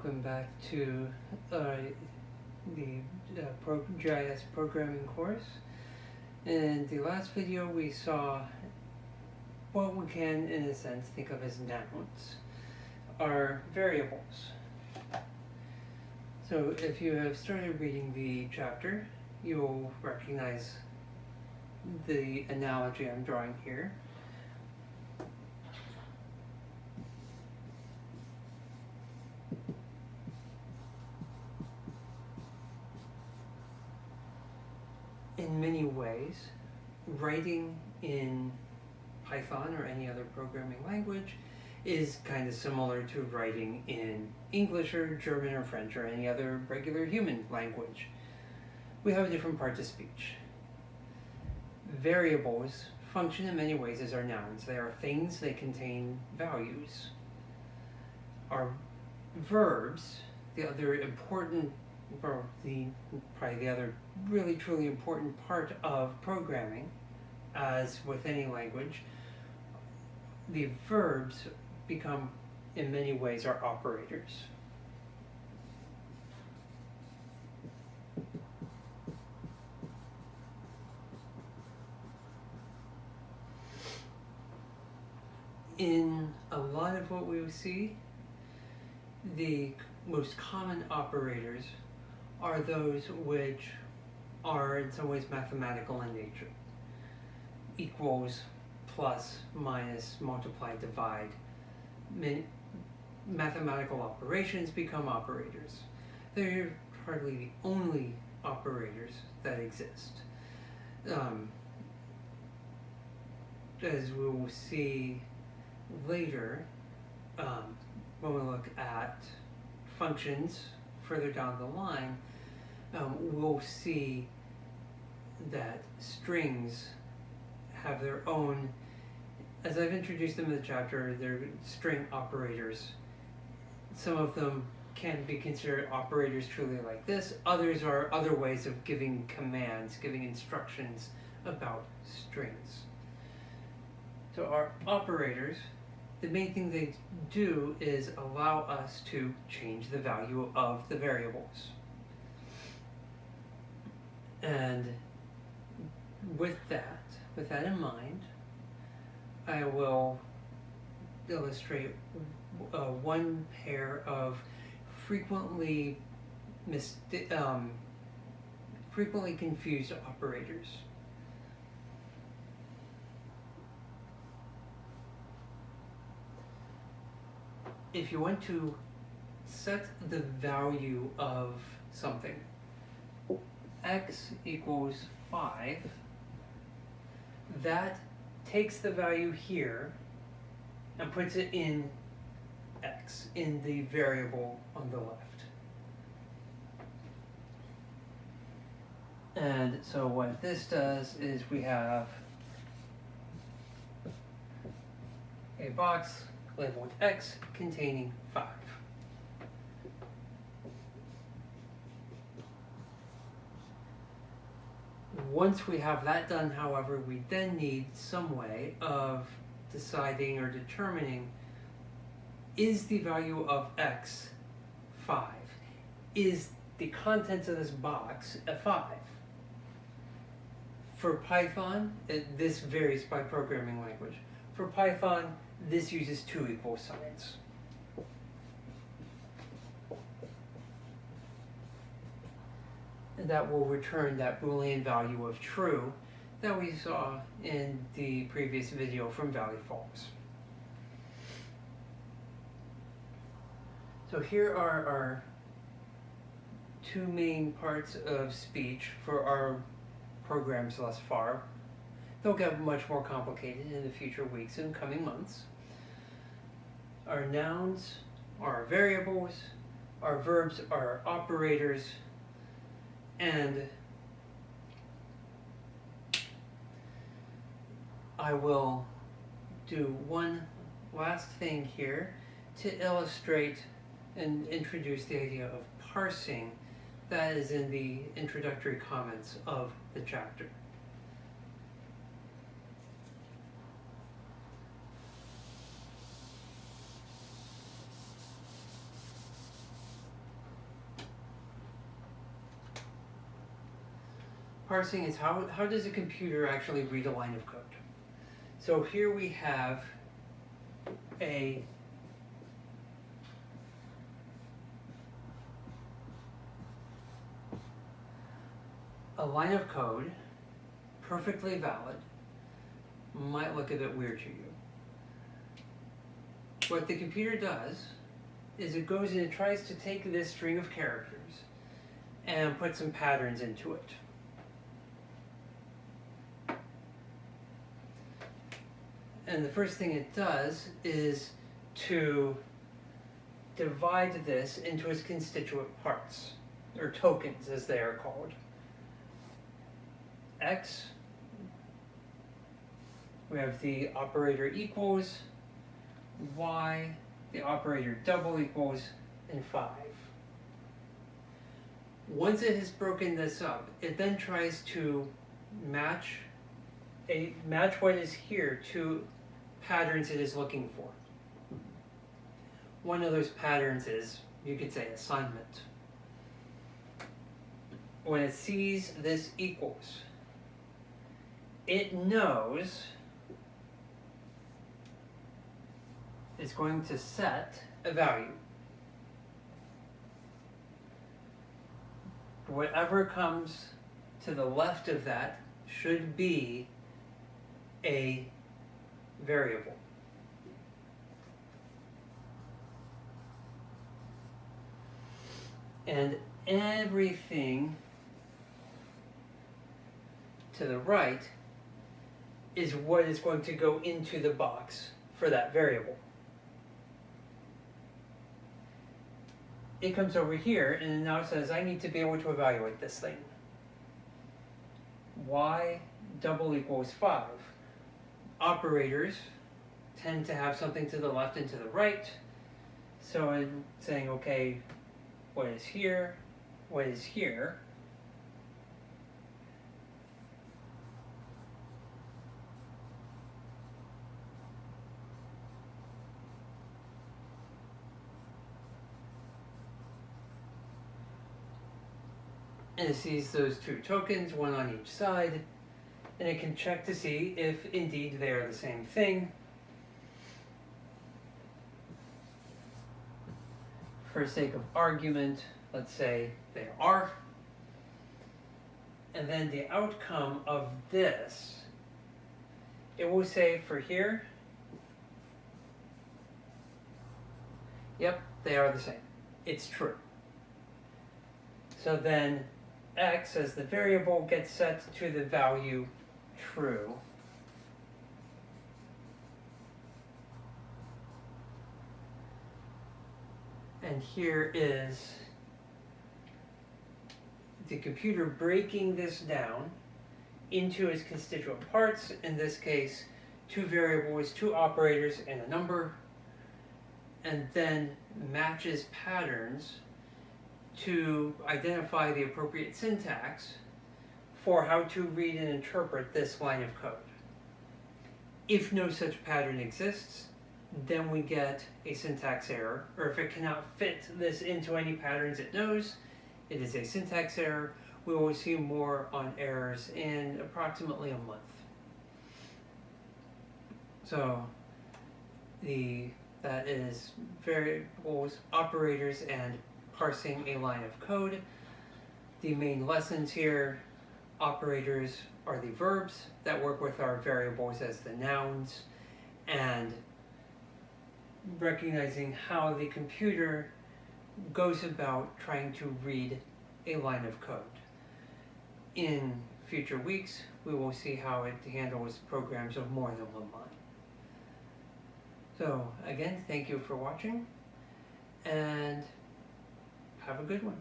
welcome back to the GIS programming course. In the last video we saw what we can, in a sense, think of as nouns, are variables. So if you have started reading the chapter, you'll recognize the analogy I'm drawing here. In many ways, writing in Python or any other programming language is kind of similar to writing in English or German or French or any other regular human language. We have a different part to speech. Variables function in many ways as our nouns. They are things, they contain values. Our verbs, the other important, or probably the other really truly important part of programming, as with any language, the verbs become, in many ways, our operators. In a lot of what we see, the most common operators are those which are in some ways mathematical in nature. Equals, plus, minus, multiply, divide. Mathematical operations become operators. They're hardly the only operators that exist. As we will see later, when we look at functions further down the line, we'll see that strings have their own, as I've introduced them in the chapter, they're string operators. Some of them can be considered operators truly like this. Others are other ways of giving commands, giving instructions about strings. So our operators, the main thing they do is allow us to change the value of the variables. And with that in mind, I will illustrate one pair of frequently confused operators. If you want to set the value of something, x equals 5, that takes the value here and puts it in x, in the variable on the left. And so what this does is we have a box labeled x containing 5. Once we have that done, however, we then need some way of deciding or determining, is the value of x 5? Is the contents of this box a 5? For Python, this varies by programming language. For Python, this uses 2 equal signs. And that will return that Boolean value of true that we saw in the previous video from Valley Falls. So here are our 2 main parts of speech for our programs thus far. They'll get much more complicated in the future weeks and coming months. Our nouns are variables, our verbs are operators, and I will do one last thing here to illustrate and introduce the idea of parsing that is in the introductory comments of the chapter. parsing is how does a computer actually read a line of code? So here we have a line of code, perfectly valid, might look a bit weird to you. What the computer does is it goes and it tries to take this string of characters and put some patterns into it. And the first thing it does is to divide this into its constituent parts, or tokens as they are called. X, we have the operator equals, Y, the operator double equals, and 5. Once it has broken this up, it then tries to match what is here to patterns it is looking for. One of those patterns is, you could say, assignment. When it sees this equals, it knows it's going to set a value. Whatever comes to the left of that should be a variable. And everything to the right is what is going to go into the box for that variable. It comes over here and it now says I need to be able to evaluate this thing. Y double equals 5. Operators tend to have something to the left and to the right. So I'm saying, okay, what is here? What is here? And it sees those two tokens, one on each side, and it can check to see if indeed they are the same thing. For sake of argument, let's say they are. And then the outcome of this, it will say for here, yep, they are the same. It's true. So then X as the variable gets set to the value true. And here is the computer breaking this down into its constituent parts, in this case, 2 variables, 2 operators, and a number, and then matches patterns to identify the appropriate syntax for how to read and interpret this line of code. If no such pattern exists, then we get a syntax error, or if it cannot fit this into any patterns it knows, it is a syntax error. We will see more on errors in approximately a month. So that is variables, operators, and parsing a line of code. The main lessons here: operators are the verbs that work with our variables as the nouns, and recognizing how the computer goes about trying to read a line of code. In future weeks, we will see how it handles programs of more than one line. So again, thank you for watching, and have a good one.